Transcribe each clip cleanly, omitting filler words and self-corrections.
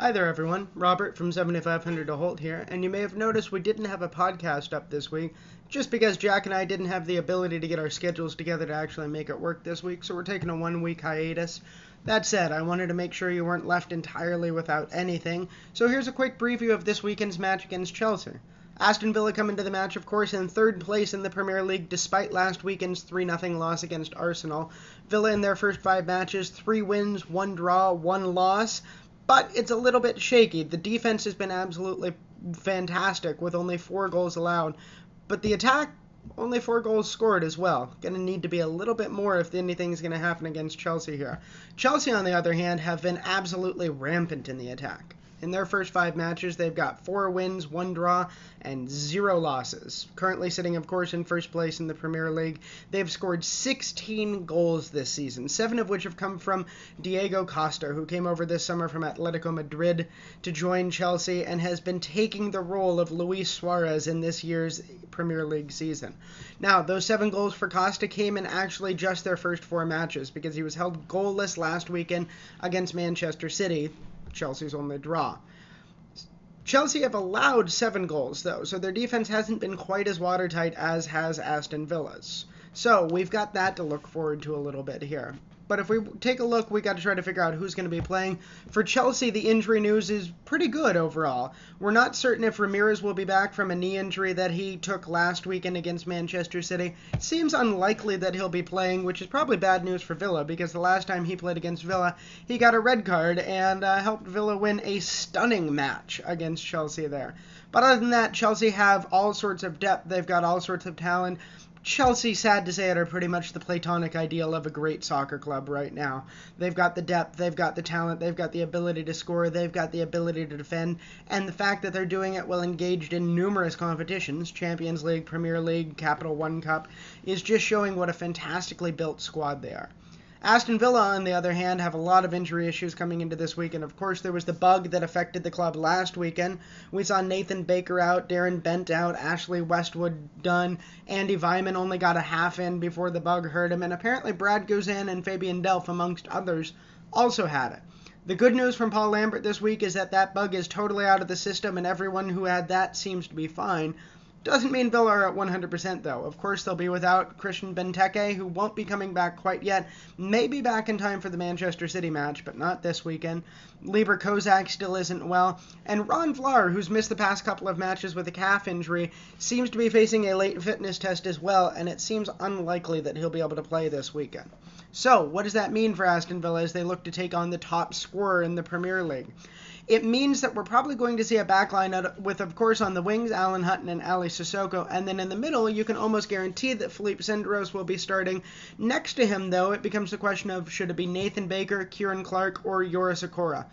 Hi there everyone, Robert from 7500 to Holt here, and you may have noticed we didn't have a podcast up this week, just because Jack and I didn't have the ability to get our schedules together to actually make it work this week, so we're taking a 1-week hiatus. That said, I wanted to make sure you weren't left entirely without anything, so here's a quick preview of this weekend's match against Chelsea. Aston Villa come into the match, of course, in third place in the Premier League despite last weekend's 3-0 loss against Arsenal. Villa in their first 5 matches, 3 wins, 1 draw, 1 loss. But it's a little bit shaky. The defense has been absolutely fantastic with only 4 goals allowed. But the attack, only 4 goals scored as well. Going to need to be a little bit more if anything's going to happen against Chelsea here. Chelsea, on the other hand, have been absolutely rampant in the attack. In their first 5 matches, they've got 4 wins, 1 draw, and 0 losses. Currently sitting, of course, in first place in the Premier League. They've scored 16 goals this season, 7 of which have come from Diego Costa, who came over this summer from Atletico Madrid to join Chelsea and has been taking the role of Luis Suarez in this year's Premier League season. Now, those 7 goals for Costa came in actually just their first 4 matches because he was held goalless last weekend against Manchester City, Chelsea's only draw. Chelsea have allowed 7 goals, though, so their defense hasn't been quite as watertight as has Aston Villa's. So we've got that to look forward to a little bit here. But if we take a look, we got to try to figure out who's going to be playing. For Chelsea, the injury news is pretty good overall. We're not certain if Ramirez will be back from a knee injury that he took last weekend against Manchester City. It seems unlikely that he'll be playing, which is probably bad news for Villa, because the last time he played against Villa, he got a red card and helped Villa win a stunning match against Chelsea there. But other than that, Chelsea have all sorts of depth. They've got all sorts of talent. Chelsea, sad to say it, are pretty much the platonic ideal of a great soccer club right now. They've got the depth, they've got the talent, they've got the ability to score, they've got the ability to defend, and the fact that they're doing it while engaged in numerous competitions, Champions League, Premier League, Capital One Cup, is just showing what a fantastically built squad they are. Aston Villa, on the other hand, have a lot of injury issues coming into this week, and of course there was the bug that affected the club last weekend. We saw Nathan Baker out, Darren Bent out, Ashley Westwood done, Andy Vyman only got a half in before the bug hurt him, and apparently Brad Guzan and Fabian Delph, amongst others, also had it. The good news from Paul Lambert this week is that bug is totally out of the system, and everyone who had that seems to be fine. Doesn't mean Villa are at 100% though. Of course they'll be without Christian Benteke, who won't be coming back quite yet. May be back in time for the Manchester City match, but not this weekend. Liber Kozak still isn't well. And Ron Vlaar, who's missed the past couple of matches with a calf injury, seems to be facing a late fitness test as well, and it seems unlikely that he'll be able to play this weekend. So, what does that mean for Aston Villa as they look to take on the top scorer in the Premier League? It means that we're probably going to see a backline with, of course, on the wings, Alan Hutton and Ali Sissoko, and then in the middle, you can almost guarantee that Philippe Senderos will be starting. Next to him, though, it becomes the question of should it be Nathan Baker, Kieran Clark, or Yoris Okora.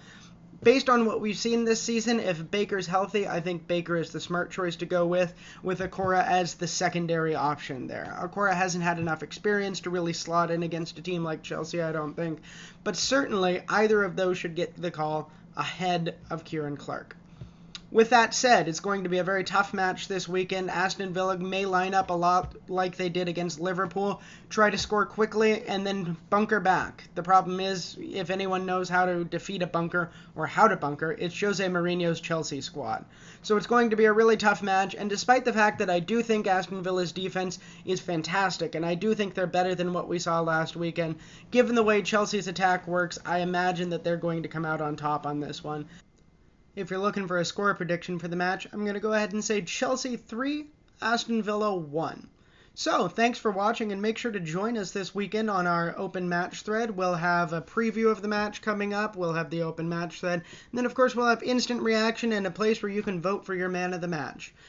Based on what we've seen this season, if Baker's healthy, I think Baker is the smart choice to go with Okora as the secondary option there. Okora hasn't had enough experience to really slot in against a team like Chelsea, I don't think, but certainly either of those should get the call ahead of Kieran Clark. With that said, it's going to be a very tough match this weekend. Aston Villa may line up a lot like they did against Liverpool, try to score quickly, and then bunker back. The problem is, if anyone knows how to defeat a bunker, or how to bunker, it's Jose Mourinho's Chelsea squad. So it's going to be a really tough match, and despite the fact that I do think Aston Villa's defense is fantastic, and I do think they're better than what we saw last weekend, given the way Chelsea's attack works, I imagine that they're going to come out on top on this one. If you're looking for a score prediction for the match, I'm going to go ahead and say Chelsea 3, Aston Villa 1. So, thanks for watching, and make sure to join us this weekend on our open match thread. We'll have a preview of the match coming up, we'll have the open match thread, and then of course we'll have instant reaction and a place where you can vote for your man of the match.